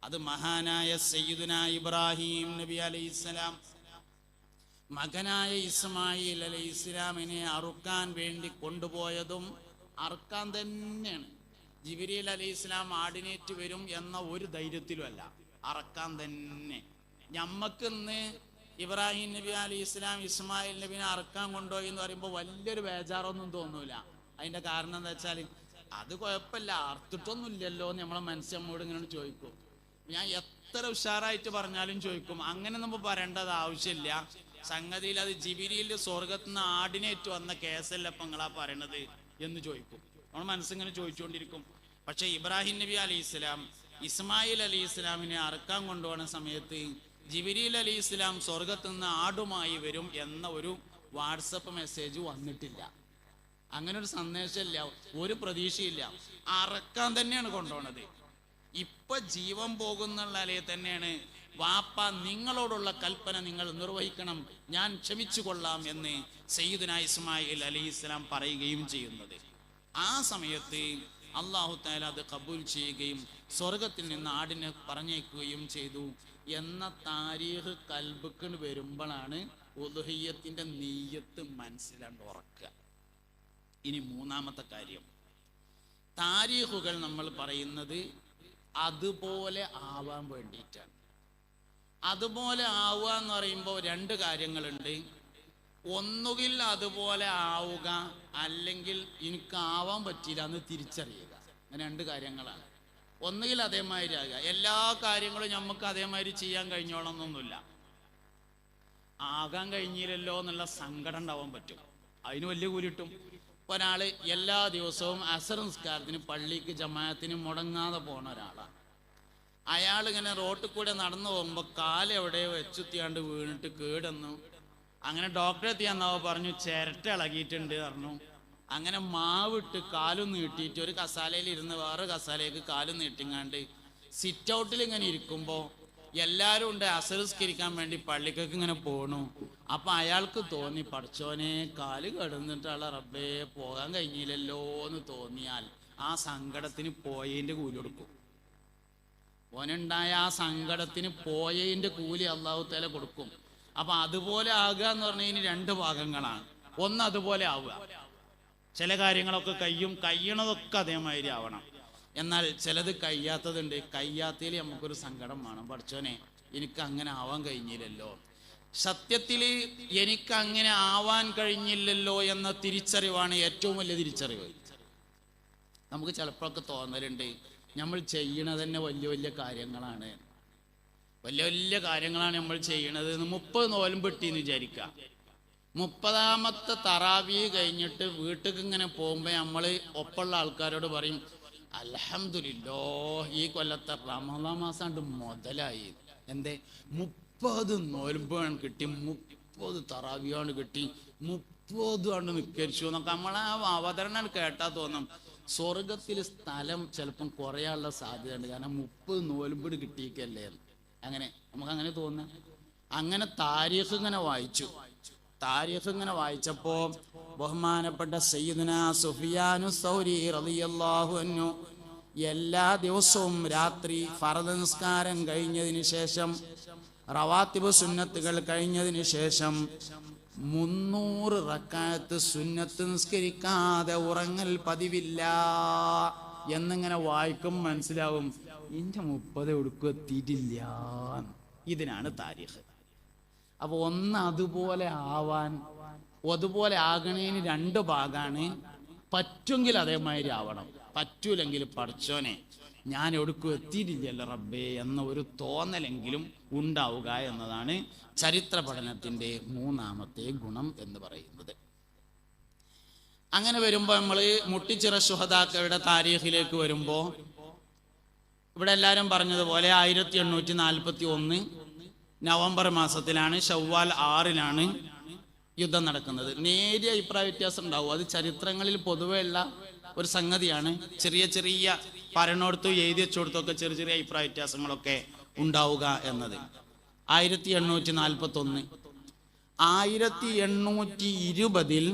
അത് മഹാനായ സയ്യിദുനാ ഇബ്രാഹിം നബി അലൈഹിസ്സലാം മകനായ ഇസ്മായിൽ അലൈഹിസ്സലാമിനെ അറുക്കാൻ വേണ്ടി കൊണ്ടുപോയതും അറുക്കാൻ തന്നെയാണ്. ജിബ്രീൽ അലൈഹിസ്സലാം ആടിനേറ്റ് വരും എന്ന ഒരു ധൈര്യത്തിലുമല്ല, അറക്കാൻ തന്നെ. ഞമ്മക്കിന്ന് ഇബ്രാഹിം നബി അലൈഹിസ്സലാം ഇസ്മായിൽ നബിനെ അറക്കാൻ കൊണ്ടുപോയി എന്ന് പറയുമ്പോൾ വലിയൊരു ബേജാറൊന്നും തോന്നൂല. അതിന്റെ കാരണം എന്താ വെച്ചാൽ അത് കുഴപ്പമില്ല, അറുത്തിട്ടൊന്നും ഇല്ലല്ലോ എന്ന് നമ്മളെ മനസ്സമ്മോട് ഇങ്ങനെ ചോദിക്കും. ഞാൻ എത്ര ഉഷാറായിട്ട് പറഞ്ഞാലും ചോദിക്കും, അങ്ങനെ നമ്മൾ പറയേണ്ടത് ആവശ്യമില്ല. സംഗതിയിൽ അത് ജിബ്രീൽ സ്വർഗത്തിൽ നിന്ന് ആടിനേറ്റ് വന്ന കേസല്ല ഇപ്പൊ നിങ്ങളാ പറയണത് എന്ന് ചോദിക്കും. നമ്മൾ മനസ്സിങ്ങനെ ചോദിച്ചുകൊണ്ടിരിക്കും. പക്ഷെ ഇബ്രാഹിം നബി അലൈഹിസ്സലാം ഇസ്മായിൽ അലൈഹിസ്സലാമിനെ അറക്കാൻ കൊണ്ടുപോകുന്ന സമയത്ത് ജിബ്രീൽ അലൈഹിസ്സലാം സ്വർഗത്തിൽ നിന്ന് ആടുമായി വരും എന്ന ഒരു വാട്സപ്പ് മെസ്സേജ് വന്നിട്ടില്ല. അങ്ങനെ ഒരു സന്ദേശമില്ല, ഒരു പ്രതീക്ഷയില്ല. അറക്കാൻ തന്നെയാണ് കൊണ്ടുപോണത്. ഇപ്പൊ ജീവൻ പോകുന്നുള്ള തന്നെയാണ് വാപ്പ നിങ്ങളോടുള്ള കൽപ്പന നിങ്ങൾ നിർവഹിക്കണം, ഞാൻ ക്ഷമിച്ചു കൊള്ളാം എന്ന് സയ്യിദുനാ ഇസ്മായിൽ അലൈഹിസ്സലാം പറയുകയും ചെയ്യുന്നത്. ആ സമയത്ത് അല്ലാഹു തആല അത് കബൂൽ ചെയ്യുകയും സ്വർഗത്തിൽ നിന്ന് ആടിനെ പറഞ്ഞേക്കുകയും ചെയ്തു എന്ന താരീഖ് കൽബിക്ക് വരുമ്പോഴാണ് ഉദ്ഹിയ്യത്തിന്റെ നീയത്ത് മനസ്സിലാണ്ട് ഉറക്കുക. ഇനി 3-ാമത്തെ കാര്യം, താരീഖുകൾ നമ്മൾ പറയുന്നത് അതുപോലെ ആവാൻ വേണ്ടിയിട്ടാണ്. അതുപോലെ ആവുക എന്ന് പറയുമ്പോൾ 2 കാര്യങ്ങളുണ്ട്. ഒന്നുകിൽ അതുപോലെ ആവുക, അല്ലെങ്കിൽ എനിക്കാവാൻ പറ്റില്ല എന്ന് തിരിച്ചറിയുക. അങ്ങനെ 2 കാര്യങ്ങളാണ്. ഒന്നുകിൽ അതേമാതിരി ആകുക. എല്ലാ കാര്യങ്ങളും നമുക്ക് അതേമാതിരി ചെയ്യാൻ കഴിഞ്ഞോളന്നൊന്നുമില്ല. ആകാൻ കഴിഞ്ഞില്ലല്ലോ എന്നുള്ള സങ്കടം ഉണ്ടാവാൻ പറ്റും, അതിന് വലിയ കൂലി കിട്ടും. ഒരാൾ എല്ലാ ദിവസവും അസർ നിസ്കാരത്തിന് പള്ളിക്ക് ജമാഅത്തിന് മുടങ്ങാതെ പോണ ഒരാളാണ്. അയാളിങ്ങനെ റോട്ടിൽ കൂടെ നടന്നു പോകുമ്പോൾ കാലെവിടെ വെച്ചുത്തിയാണ്ട് വീണിട്ട് കേടെന്നു. അങ്ങനെ ഡോക്ടറെ എത്തിയാന്നാവോ പറഞ്ഞു ചിരട്ട ഇളകിയിട്ടുണ്ട് പറഞ്ഞു. അങ്ങനെ മാവിട്ട് കാലും നീട്ടിയിട്ട് ഒരു കസാലയിൽ ഇരുന്ന് വേറെ കസാലയ്ക്ക് കാലും നീട്ടിങ്ങാണ്ട് സിറ്റ് ഔട്ടിൽ ഇങ്ങനെ ഇരിക്കുമ്പോൾ എല്ലാവരും ഉണ്ട് അസംസ്കരിക്കാൻ വേണ്ടി പള്ളിക്കൊക്കെ ഇങ്ങനെ പോണു. അപ്പൊ അയാൾക്ക് തോന്നി, പഠിച്ചോനെ കാല് കിടന്നിട്ടുള്ള റബ്ബേ പോകാൻ കഴിഞ്ഞില്ലല്ലോ എന്ന് തോന്നിയാൽ ആ സങ്കടത്തിന് പോയതിന്റെ കൂലി കൊടുക്കും. ഓനുണ്ടായ ആ സങ്കടത്തിന് പോയതിന്റെ കൂലി അല്ലാഹു തആല കൊടുക്കും. അപ്പൊ അതുപോലെ ആകുക എന്ന് പറഞ്ഞതിന് 2 ഭാഗങ്ങളാണ്. ഒന്ന് അതുപോലെ ആവുക, ചില കാര്യങ്ങളൊക്കെ കഴിയണതൊക്കെ അതേമാതിരി ആവണം. എന്നാൽ ചിലത് കഴിയാത്തതുണ്ട്. കഴിയാത്തതിൽ നമുക്കൊരു സങ്കടം വേണം, പഠിച്ചോനെ എനിക്ക് അങ്ങനെ ആവാൻ കഴിഞ്ഞില്ലല്ലോ. സത്യത്തിൽ എനിക്ക് അങ്ങനെ ആവാൻ കഴിഞ്ഞില്ലല്ലോ എന്ന തിരിച്ചറിവാണ് ഏറ്റവും വലിയ തിരിച്ചറിവ്. നമുക്ക് ചിലപ്പോഴൊക്കെ തോന്നലുണ്ട് നമ്മൾ ചെയ്യണത് തന്നെ വലിയ വലിയ കാര്യങ്ങളാണ്, വലിയ വലിയ കാര്യങ്ങളാണ് നമ്മൾ ചെയ്യണത്. 30 നോയമ്പ് കിട്ടിയെന്ന് വിചാരിക്കുക. 30ാമത്തെ തറാവീ കഴിഞ്ഞിട്ട് വീട്ടിലേക്ക് ഇങ്ങനെ പോകുമ്പോൾ നമ്മൾ ഒപ്പമുള്ള ആൾക്കാരോട് പറയും, അൽഹംദുലില്ലാഹ് ഈ കൊല്ലത്തെ റമളാൻ മാസം മുതലായി. എന്തേ 30 നോയമ്പാണ് കിട്ടി, 30 തറാവിയാണ് കിട്ടി, 30 ആണ് നിസ്കരിച്ചു എന്നൊക്കെ നമ്മളെ അവതരണം കേട്ടാൽ തോന്നും സ്വർഗത്തിൽ സ്ഥലം ചിലപ്പം കുറയാനുള്ള സാധ്യതയുണ്ട്. കാരണം 30 നോയമ്പ് കിട്ടിയിക്കല്ലേ. അങ്ങനെ നമുക്കങ്ങനെ തോന്നുക. അങ്ങനെ താരീഖ് ഇങ്ങനെ വായിച്ചപ്പോ ബഹുമാനപ്പെട്ട സയ്യിദുനാ സുഫിയാനു സൗരി റളിയല്ലാഹു അൻഹു എല്ലാ ദിവസവും രാത്രി ഫർദ് നിസ്കാരം കഴിഞ്ഞതിന് ശേഷം, റവാത്തിബ് സുന്നത്തുകൾ കഴിഞ്ഞതിന് ശേഷം 300 റക്അത്ത് സുന്നത്ത് നിസ്കരിക്കാതെ ഉറങ്ങൽ പതിവില്ല എന്നിങ്ങനെ വായിക്കും. മനസ്സിലാവും എൻ്റെ 30 എവിടേക്കും എത്തിയിട്ടില്ല. ഇതിനാണ് താരീഖ്. അപ്പോൾ ഒന്ന് അതുപോലെ ആവാൻ, അതുപോലെ ആകണേന് 2 ഭാഗമാണ്. പറ്റുമെങ്കിൽ അതേമാതിരി ആവണം, പറ്റൂലെങ്കിൽ പഠിച്ചോനെ ഞാൻ എവിടേക്കും എത്തിയിട്ടില്ലല്ലോ റബ്ബേ എന്ന ഒരു തോന്നലെങ്കിലും ഉണ്ടാവുക എന്നതാണ് ചരിത്ര പഠനത്തിൻ്റെ 3ാമത്തെ ഗുണം എന്ന് പറയുന്നത്. അങ്ങനെ വരുമ്പോൾ നമ്മൾ മുട്ടിച്ചിറ ശുഹദാക്കളുടെ താരീഖിലേക്ക് വരുമ്പോൾ ഇവിടെ എല്ലാവരും പറഞ്ഞതുപോലെ 1841 നവംബർ മാസത്തിലാണ്, ശവ്വാൽ 6-ലാണ് യുദ്ധം നടക്കുന്നത്. നേരിയ അഭിപ്രായ വ്യത്യാസം ഉണ്ടാവും. അത് ചരിത്രങ്ങളിൽ പൊതുവെ ഉള്ള ഒരു സംഗതിയാണ്. ചെറിയ ചെറിയ പരനോടത്തും എഴുതി വെച്ചോടത്തൊക്കെ ചെറിയ ചെറിയ അഭിപ്രായ വ്യത്യാസങ്ങളൊക്കെ ഉണ്ടാവുക എന്നത്. 1841 1820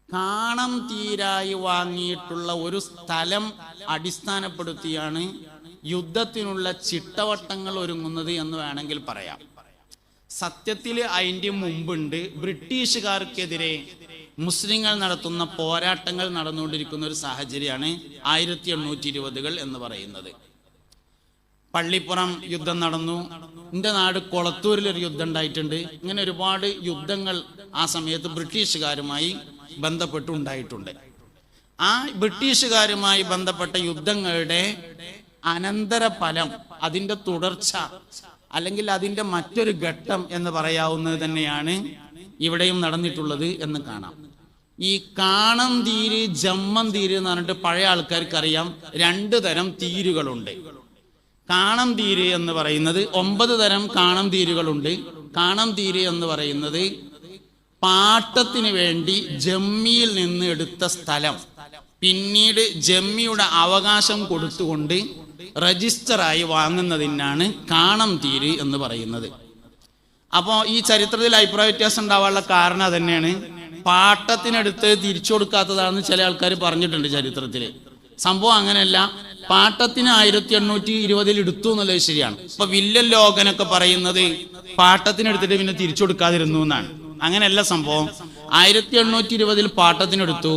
കാണം തീരായി വാങ്ങിയിട്ടുള്ള ഒരു സ്ഥലം അടിസ്ഥാനപ്പെടുത്തിയാണ് യുദ്ധത്തിനുള്ള ചിട്ടവട്ടങ്ങൾ ഒരുങ്ങുന്നത് എന്ന് വേണമെങ്കിൽ പറയാം. സത്യത്തിൽ അതിൻ്റെ മുമ്പുണ്ട് ബ്രിട്ടീഷുകാർക്കെതിരെ മുസ്ലിങ്ങൾ നടത്തുന്ന പോരാട്ടങ്ങൾ നടന്നുകൊണ്ടിരിക്കുന്ന ഒരു സാഹചര്യമാണ് 1820 എന്ന് പറയുന്നത്. പള്ളിപ്പുറം യുദ്ധം നടന്നു. എൻ്റെ നാട് കൊളത്തൂരിലൊരു യുദ്ധം ഉണ്ടായിട്ടുണ്ട്. ഇങ്ങനെ ഒരുപാട് യുദ്ധങ്ങൾ ആ സമയത്ത് ബ്രിട്ടീഷുകാരുമായി ബന്ധപ്പെട്ടുണ്ടായിട്ടുണ്ട്. ആ ബ്രിട്ടീഷുകാരുമായി ബന്ധപ്പെട്ട യുദ്ധങ്ങളുടെ അനന്തരഫലം, അതിൻ്റെ തുടർച്ച, അല്ലെങ്കിൽ അതിൻ്റെ മറ്റൊരു ഘട്ടം എന്ന് പറയാവുന്നത് തന്നെയാണ് ഇവിടെയും നടന്നിട്ടുള്ളത് എന്ന് കാണാം. ഈ കാണം തീര്, ജമ്മം തീര് എന്ന് പറഞ്ഞിട്ട് പഴയ ആൾക്കാർക്ക് അറിയാം 2 തരം തീരുകളുണ്ട്. കാണം തീര് എന്ന് പറയുന്നത് 9 തരം കാണം തീരുകളുണ്ട്. കാണം തീര് എന്ന് പറയുന്നത് പാട്ടത്തിന് വേണ്ടി ജമ്മിയിൽ നിന്ന് എടുത്ത സ്ഥലം പിന്നീട് ജമ്മിയുടെ അവകാശം കൊടുത്തുകൊണ്ട് രജിസ്റ്ററായി വാങ്ങുന്നതിനാണ് കാണം തീര് എന്ന് പറയുന്നത്. അപ്പോൾ ഈ ചരിത്രത്തിൽ അഭിപ്രായ വ്യത്യാസം ഉണ്ടാവാനുള്ള കാരണം തന്നെയാണ്. പാട്ടത്തിനെടുത്ത് തിരിച്ചു കൊടുക്കാത്തതാണെന്ന് ചില ആൾക്കാർ പറഞ്ഞിട്ടുണ്ട് ചരിത്രത്തിൽ. സംഭവം അങ്ങനെയല്ല. പാട്ടത്തിന് 1820 എടുത്തു എന്നുള്ളത് ശരിയാണ്. ഇപ്പൊ വില്ലൻ ലോകനൊക്കെ പറയുന്നത് പാട്ടത്തിനെടുത്തിട്ട് പിന്നെ തിരിച്ചു കൊടുക്കാതിരുന്നു എന്നാണ്. അങ്ങനെയല്ല സംഭവം. 1820 പാട്ടത്തിനെടുത്തു.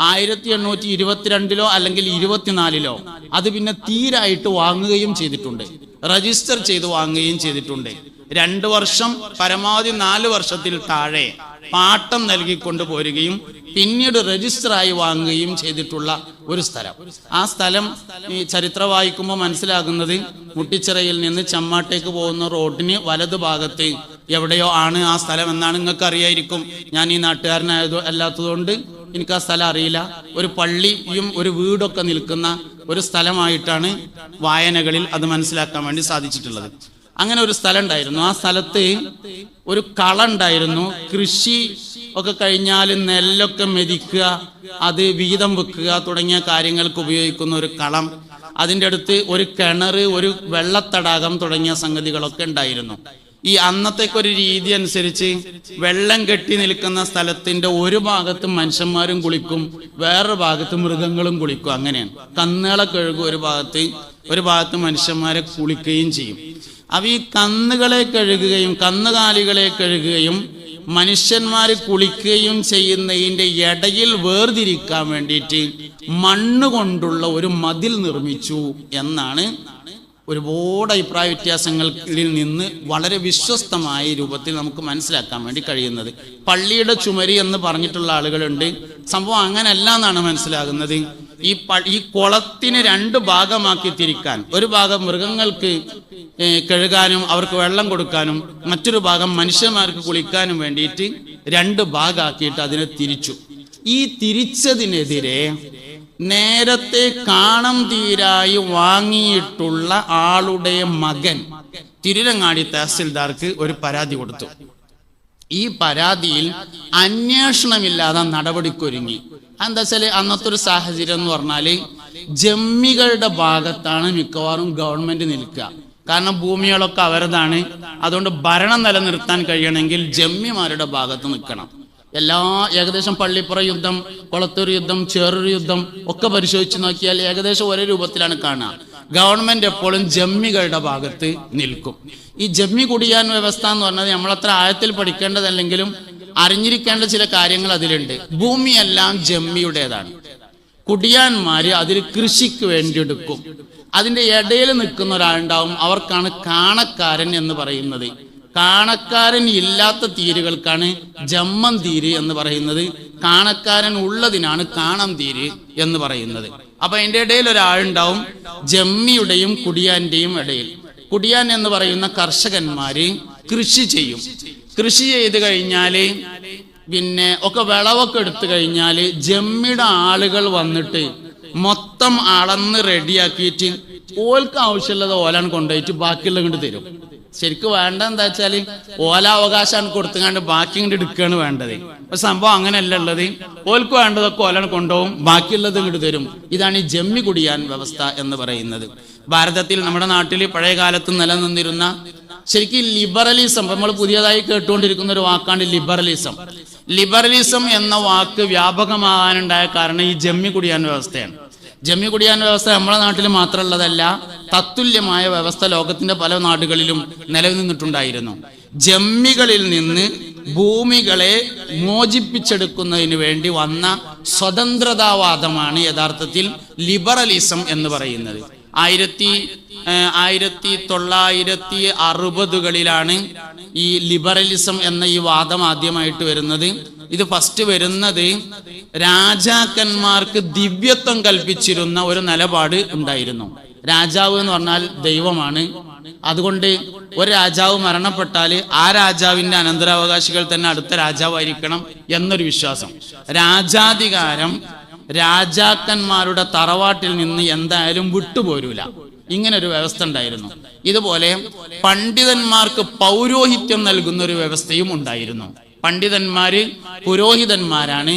1822 അല്ലെങ്കിൽ 24 അത് പിന്നെ തീരായിട്ട് വാങ്ങുകയും ചെയ്തിട്ടുണ്ട്, രജിസ്റ്റർ ചെയ്ത് വാങ്ങുകയും ചെയ്തിട്ടുണ്ട്. 2 വർഷം പരമാവധി 4 വർഷത്തിൽ താഴെ പാട്ടം നൽകിക്കൊണ്ട് പോരുകയും പിന്നീട് രജിസ്റ്ററായി വാങ്ങുകയും ചെയ്തിട്ടുള്ള ഒരു സ്ഥലം. ആ സ്ഥലം ഈ ചരിത്രം വായിക്കുമ്പോൾ മനസ്സിലാകുന്നത് മുട്ടിച്ചിറയിൽ നിന്ന് ചമ്മാട്ടേക്ക് പോകുന്ന റോഡിന് വലതു ഭാഗത്ത് എവിടെയോ ആണ് ആ സ്ഥലം എന്നാണ്. നിങ്ങൾക്ക് അറിയായിരിക്കും. ഞാൻ ഈ അല്ലാത്തതുകൊണ്ട് എനിക്ക് ആ സ്ഥലം അറിയില്ല. ഒരു പള്ളിയും ഒരു വീടൊക്കെ നിൽക്കുന്ന ഒരു സ്ഥലമായിട്ടാണ് വായനകളിൽ അത് മനസ്സിലാക്കാൻ വേണ്ടി സാധിച്ചിട്ടുള്ളത്. അങ്ങനെ ഒരു സ്ഥലം ഉണ്ടായിരുന്നു. ആ സ്ഥലത്ത് ഒരു കള ഉണ്ടായിരുന്നു. കൃഷി ഒക്കെ കഴിഞ്ഞാൽ നെല്ലൊക്കെ മെതിക്കുക, അത് വീതം വെക്കുക തുടങ്ങിയ കാര്യങ്ങൾക്ക് ഉപയോഗിക്കുന്ന ഒരു കളം. അതിൻ്റെ അടുത്ത് ഒരു കിണർ, ഒരു വെള്ളത്തടാകം തുടങ്ങിയ സംഗതികളൊക്കെ ഉണ്ടായിരുന്നു. ഈ അന്നത്തേക്കൊരു രീതി അനുസരിച്ച് വെള്ളം കെട്ടി നിൽക്കുന്ന സ്ഥലത്തിന്റെ ഒരു ഭാഗത്ത് മനുഷ്യന്മാരും കുളിക്കും, വേറൊരു ഭാഗത്ത് മൃഗങ്ങളും കുളിക്കും. അങ്ങനെയാണ്. കന്നുകളെ കഴുകും ഒരു ഭാഗത്ത് മനുഷ്യന്മാരെ കുളിക്കുകയും ചെയ്യും. അപ്പൊ ഈ കന്നുകളെ കഴുകുകയും കന്നുകാലികളെ കഴുകുകയും മനുഷ്യന്മാർ കുളിക്കുകയും ചെയ്യുന്നതിൻ്റെ ഇടയിൽ വേർതിരിക്കാൻ വേണ്ടിയിട്ട് മണ്ണ് കൊണ്ടുള്ള ഒരു മതിൽ നിർമ്മിച്ചു എന്നാണ് ഒരുപാട് അഭിപ്രായ വ്യത്യാസങ്ങളിൽ നിന്ന് വളരെ വിശ്വസ്തമായ രൂപത്തിൽ നമുക്ക് മനസ്സിലാക്കാൻ വേണ്ടി കഴിയുന്നത്. പള്ളിയുടെ ചുമരി എന്ന് പറഞ്ഞിട്ടുള്ള ആളുകളുണ്ട്. സംഭവം അങ്ങനെയല്ല എന്നാണ് മനസ്സിലാകുന്നത്. ഈ കുളത്തിന് 2 ഭാഗമാക്കി തിരിക്കാൻ, ഒരു ഭാഗം മൃഗങ്ങൾക്ക് കഴുകാനും അവർക്ക് വെള്ളം കൊടുക്കാനും, മറ്റൊരു ഭാഗം മനുഷ്യന്മാർക്ക് കുളിക്കാനും വേണ്ടിയിട്ട് 2 ഭാഗമാക്കിയിട്ട് അതിനെ തിരിച്ചു. ഈ തിരിച്ചതിനെതിരെ നേരത്തെ കാണം തീരായി വാങ്ങിയിട്ടുള്ള ആളുടെ മകൻ തിരുരങ്ങാടി തഹസിൽദാർക്ക് ഒരു പരാതി കൊടുത്തു. ഈ പരാതിയിൽ അന്വേഷണമില്ലാതെ നടപടിക്കൊരുങ്ങി. എന്താ വെച്ചാൽ അന്നത്തെ ഒരു സാഹചര്യം എന്ന് പറഞ്ഞാല് ജമ്മികളുടെ ഭാഗത്താണ് മിക്കവാറും ഗവൺമെന്റ് നിൽക്കുക. കാരണം ഭൂമികളൊക്കെ അവരതാണ്. അതുകൊണ്ട് ഭരണം നിലനിർത്താൻ കഴിയണമെങ്കിൽ ജമ്മിമാരുടെ ഭാഗത്ത് നിൽക്കണം. ഏകദേശം പള്ളിപ്പുറ യുദ്ധം, കൊളത്തൂർ യുദ്ധം, ചേറൂർ യുദ്ധം ഒക്കെ പരിശോധിച്ച് നോക്കിയാൽ ഏകദേശം ഒരേ രൂപത്തിലാണ് കാണുക. ഗവൺമെന്റ് എപ്പോഴും ജമ്മികളുടെ ഭാഗത്ത് നിൽക്കും. ഈ ജമ്മി കുടിയാൻ വ്യവസ്ഥ എന്ന് പറഞ്ഞത് നമ്മളത്ര ആഴത്തിൽ പഠിക്കേണ്ടതല്ലെങ്കിലും അറിഞ്ഞിരിക്കേണ്ട ചില കാര്യങ്ങൾ അതിലുണ്ട്. ഭൂമിയെല്ലാം ജമ്മിയുടേതാണ്. കുടിയാന്മാര് അതിൽ കൃഷിക്ക് വേണ്ടി എടുക്കും. അതിൻ്റെ ഇടയിൽ നിൽക്കുന്ന ഒരാളുണ്ടാവും, അവർക്കാണ് കാണക്കാരൻ എന്ന് പറയുന്നത്. കാണക്കാരൻ ഇല്ലാത്ത തീരുകൾക്കാണ് ജമ്മം തീര് എന്ന് പറയുന്നത്. കാണക്കാരൻ ഉള്ളതിനാണ് കാണം തീര് എന്ന് പറയുന്നത്. അപ്പൊ അതിൻ്റെ ഇടയിൽ ഒരാളുണ്ടാവും, ജമ്മിയുടെയും കുടിയാന്റെയും ഇടയിൽ. കുടിയാൻ എന്ന് പറയുന്ന കർഷകന്മാര് കൃഷി ചെയ്യും. കൃഷി ചെയ്ത് കഴിഞ്ഞാല് പിന്നെ ഒക്കെ വിളവൊക്കെ എടുത്തു കഴിഞ്ഞാല് ജമ്മിയുടെ ആളുകൾ വന്നിട്ട് മൊത്തം അളന്ന് റെഡിയാക്കിയിട്ട് ഓൽക്ക് ആവശ്യമുള്ളത് ഓലാണ് കൊണ്ടുപോയിട്ട് ബാക്കിയുള്ള കൊണ്ട് തരും. ശരിക്കും വേണ്ട എന്താ വെച്ചാൽ ഓല അവകാശമാണ് കൊടുത്തുകൊണ്ട് ബാക്കി ഇങ്ങോട്ട് എടുക്കുകയാണ് വേണ്ടത്. അപ്പൊ സംഭവം അങ്ങനെയല്ല ഉള്ളത്. ഓൽക്ക് വേണ്ടതൊക്കെ ഓലാണ് കൊണ്ടുപോകും, ബാക്കിയുള്ളത് ഇങ്ങോട്ട് തരും. ഇതാണ് ഈ ജമ്മി കുടിയാൻ വ്യവസ്ഥ എന്ന് പറയുന്നത്. ഭാരതത്തിൽ നമ്മുടെ നാട്ടിൽ പഴയ കാലത്ത് നിലനിന്നിരുന്ന ശരിക്കും ലിബറലിസം, നമ്മൾ പുതിയതായി കേട്ടുകൊണ്ടിരിക്കുന്ന ഒരു വാക്കാണ് ലിബറലിസം. ലിബറലിസം എന്ന വാക്ക് വ്യാപകമാകാനുണ്ടായ കാരണം ഈ ജമ്മി കുടിയാൻ വ്യവസ്ഥയാണ്. ജമ്മി കുടിയാൻ വ്യവസ്ഥ നമ്മുടെ നാട്ടിൽ മാത്രമുള്ളതല്ല, തത്തുല്യമായ വ്യവസ്ഥ ലോകത്തിന്റെ പല നാടുകളിലും നിലനിന്നിട്ടുണ്ടായിരുന്നു. ജമ്മികളിൽ നിന്ന് ഭൂമികളെ മോചിപ്പിച്ചെടുക്കുന്നതിന് വേണ്ടി വന്ന സ്വതന്ത്രതാവാദമാണ് യഥാർത്ഥത്തിൽ ലിബറലിസം എന്ന് പറയുന്നത്. 1960കളിലാണ് ഈ ലിബറലിസം എന്ന ഈ വാദം ആദ്യമായിട്ട് വരുന്നത്. ഇത് ഫസ്റ്റ് വരുന്നത് രാജാക്കന്മാർക്ക് ദിവ്യത്വം കൽപ്പിച്ചിരുന്ന ഒരു നിലപാട് ഉണ്ടായിരുന്നു. രാജാവ് എന്ന് പറഞ്ഞാൽ ദൈവമാണ്. അതുകൊണ്ട് ഒരു രാജാവ് മരണപ്പെട്ടാൽ ആ രാജാവിന്റെ അനന്തരാവകാശികൾ തന്നെ അടുത്ത രാജാവായിരിക്കണം എന്നൊരു വിശ്വാസം. രാജാധികാരം രാജാക്കന്മാരുടെ തറവാട്ടിൽ നിന്ന് എന്തായാലും വിട്ടുപോരൂല, ഇങ്ങനൊരു വ്യവസ്ഥ ഉണ്ടായിരുന്നു. ഇതുപോലെ പണ്ഡിതന്മാർക്ക് പൗരോഹിത്യം നൽകുന്ന ഒരു വ്യവസ്ഥയും ഉണ്ടായിരുന്നു. പണ്ഡിതന്മാര് പുരോഹിതന്മാരാണ്.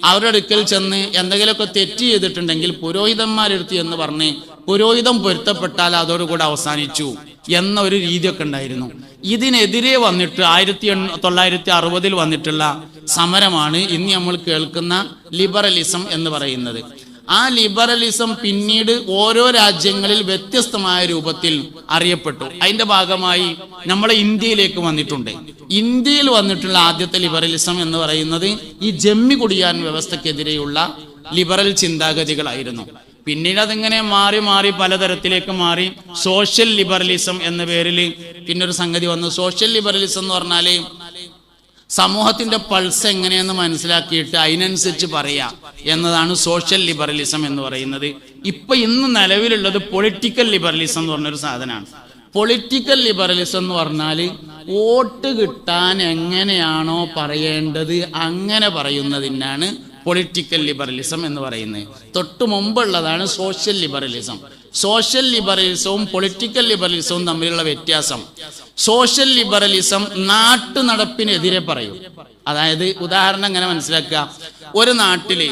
അവരുടെ അടുക്കൽ ചെന്ന് എന്തെങ്കിലുമൊക്കെ തെറ്റ് ചെയ്തിട്ടുണ്ടെങ്കിൽ പുരോഹിതന്മാരെടുത്ത് എന്ന് പറഞ്ഞ് പുരോഹിതം പൊരുത്തപ്പെട്ടാൽ അതോടുകൂടെ അവസാനിച്ചു എന്ന ഒരു രീതിയൊക്കെ ഉണ്ടായിരുന്നു. ഇതിനെതിരെ വന്നിട്ട് 1960 വന്നിട്ടുള്ള സമരമാണ് ഇന്ന് നമ്മൾ കേൾക്കുന്ന ലിബറലിസം എന്ന് പറയുന്നത്. ആ ലിബറലിസം പിന്നീട് ഓരോ രാജ്യങ്ങളിൽ വ്യത്യസ്തമായ രൂപത്തിൽ അറിയപ്പെട്ടു. അതിന്റെ ഭാഗമായി നമ്മളെ ഇന്ത്യയിലേക്ക് വന്നിട്ടുണ്ട്. ഇന്ത്യയിൽ വന്നിട്ടുള്ള ആദ്യത്തെ ലിബറലിസം എന്ന് പറയുന്നത് ഈ ജമ്മി കുടിയാൻ വ്യവസ്ഥക്കെതിരെയുള്ള ലിബറൽ ചിന്താഗതികളായിരുന്നു. പിന്നീട് അതിങ്ങനെ മാറി മാറി പലതരത്തിലേക്ക് മാറി. സോഷ്യൽ ലിബറലിസം എന്ന പേരിൽ പിന്നൊരു സംഗതി വന്നു. സോഷ്യൽ ലിബറലിസം എന്ന് പറഞ്ഞാല് സമൂഹത്തിന്റെ പൾസ് എങ്ങനെയെന്ന് മനസ്സിലാക്കിയിട്ട് അതിനനുസരിച്ച് പറയാ എന്നതാണ് സോഷ്യൽ ലിബറലിസം എന്ന് പറയുന്നത്. ഇന്ന് നിലവിലുള്ളത് പൊളിറ്റിക്കൽ ലിബറലിസം എന്ന് പറഞ്ഞൊരു സാധനമാണ്. പൊളിറ്റിക്കൽ ലിബറലിസം എന്ന് പറഞ്ഞാൽ വോട്ട് കിട്ടാൻ എങ്ങനെയാണോ പറയേണ്ടത് അങ്ങനെ പറയുന്നതിനാണ് പൊളിറ്റിക്കൽ ലിബറലിസം എന്ന് പറയുന്നത്. തൊട്ടു മുമ്പുള്ളതാണ് സോഷ്യൽ ലിബറലിസം. സോഷ്യൽ ലിബറലിസവും പൊളിറ്റിക്കൽ ലിബറലിസവും തമ്മിലുള്ള വ്യത്യാസം, സോഷ്യൽ ലിബറലിസം നാട്ടു നടപ്പിനെതിരെ പറയും. അതായത് ഉദാഹരണം എങ്ങനെ മനസ്സിലാക്കുക, ഒരു നാട്ടില്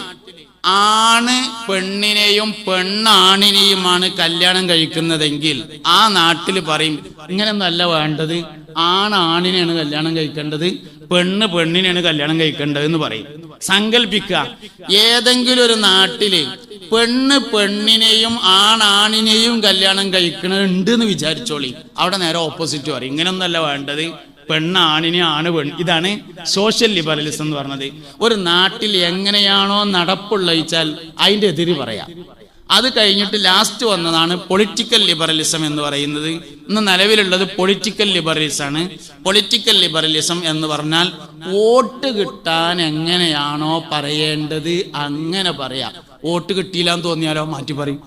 ആണ് പെണ്ണിനെയും പെണ്ണാണിനെയുമാണ് കല്യാണം കഴിക്കുന്നതെങ്കിൽ ആ നാട്ടിൽ പറയും ഇങ്ങനെയൊന്നല്ല വേണ്ടത്, ആണിനെയാണ് കല്യാണം കഴിക്കേണ്ടത്, പെണ്ണ് പെണ്ണിനെയാണ് കല്യാണം കഴിക്കേണ്ടത് എന്ന് പറയും. സങ്കല്പിക്കുക, ഏതെങ്കിലും ഒരു നാട്ടില് പെണ്ണ് പെണ്ണിനെയും ആണിനെയും കല്യാണം കഴിക്കണുണ്ട് എന്ന് വിചാരിച്ചോളി, അവിടെ നേരെ ഓപ്പോസിറ്റ് പറയും ഇങ്ങനെയൊന്നല്ല വേണ്ടത്, പെണ്ണ് ആണിനെ, ആണ് പെണ്ണ്. ഇതാണ് സോഷ്യൽ ലിബറലിസം എന്ന് പറഞ്ഞത്. ഒരു നാട്ടിൽ എങ്ങനെയാണോ നടപ്പുള്ളയിച്ചാൽ അതിൻ്റെ എതിര് പറയാം. അത് കഴിഞ്ഞിട്ട് ലാസ്റ്റ് വന്നതാണ് പൊളിറ്റിക്കൽ ലിബറലിസം എന്ന് പറയുന്നത്. ഇന്ന് നിലവിലുള്ളത് പൊളിറ്റിക്കൽ ലിബറലിസം ആണ്. പൊളിറ്റിക്കൽ ലിബറലിസം എന്ന് പറഞ്ഞാൽ വോട്ട് കിട്ടാൻ എങ്ങനെയാണോ പറയേണ്ടത് അങ്ങനെ പറയാം. വോട്ട് കിട്ടിയില്ല എന്ന് തോന്നിയാലോ മാറ്റി പറയും.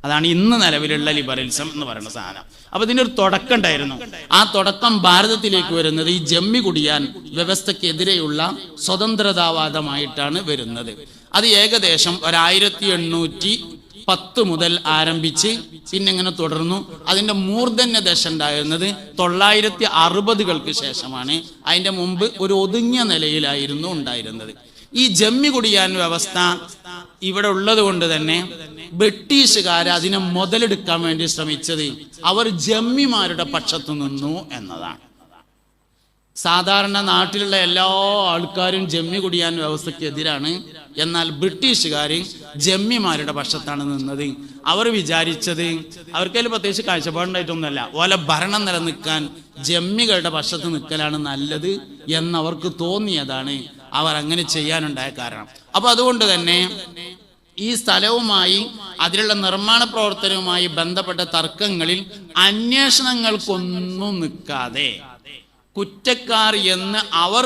അതാണ് ഇന്ന് നിലവിലുള്ള ലിബറലിസം എന്ന് പറയുന്ന സാധനം. അപ്പൊ ഇതിൻ്റെ ഒരു തുടക്കം ഉണ്ടായിരുന്നു. ആ തുടക്കം ഭാരതത്തിലേക്ക് വരുന്നത് ഈ ജമ്മി കുടിയാൻ വ്യവസ്ഥക്കെതിരെയുള്ള സ്വതന്ത്രതാവാദമായിട്ടാണ് വരുന്നത്. അത് ഏകദേശം 1810 മുതൽ ആരംഭിച്ച് പിന്നെ ഇങ്ങനെ തുടർന്നു. അതിന്റെ മൂർധന്യ ദശ ഉണ്ടായിരുന്നത് 960-കൾക്ക് ശേഷമാണ്. അതിന്റെ മുമ്പ് ഒരു ഒതുങ്ങിയ നിലയിലായിരുന്നു ഉണ്ടായിരുന്നത്. ഈ ജമ്മി കുടിയാൻ വ്യവസ്ഥ ഇവിടെ ഉള്ളത് കൊണ്ട് തന്നെ ബ്രിട്ടീഷുകാർ അതിനെ മുതലെടുക്കാൻ വേണ്ടി ശ്രമിച്ചത് അവർ ജമ്മിമാരുടെ പക്ഷത്തു നിന്നു എന്നതാണ്. സാധാരണ നാട്ടിലുള്ള എല്ലാ ആൾക്കാരും ജമ്മി കുടിയാൻ വ്യവസ്ഥക്കെതിരാണ്. എന്നാൽ ബ്രിട്ടീഷുകാർ ജമ്മിമാരുടെ പക്ഷത്താണ് നിന്നത്. അവർ വിചാരിച്ചത്, അവർക്കതിൽ പ്രത്യേകിച്ച് കാഴ്ചപ്പാടുണ്ടായിട്ടൊന്നുമല്ല, ഓല ഭരണം നിലനിൽക്കാൻ ജമ്മികളുടെ പക്ഷത്ത് നിൽക്കലാണ് നല്ലത് എന്നവർക്ക് തോന്നിയതാണ് അവർ അങ്ങനെ ചെയ്യാനുണ്ടായ കാരണം. അപ്പൊ അതുകൊണ്ട് തന്നെ ഈ സ്ഥലവുമായി അതിലുള്ള നിർമ്മാണ പ്രവർത്തനവുമായി ബന്ധപ്പെട്ട തർക്കങ്ങളിൽ അന്വേഷണങ്ങൾക്കൊന്നും നിൽക്കാതെ കുറ്റക്കാർ എന്ന് അവർ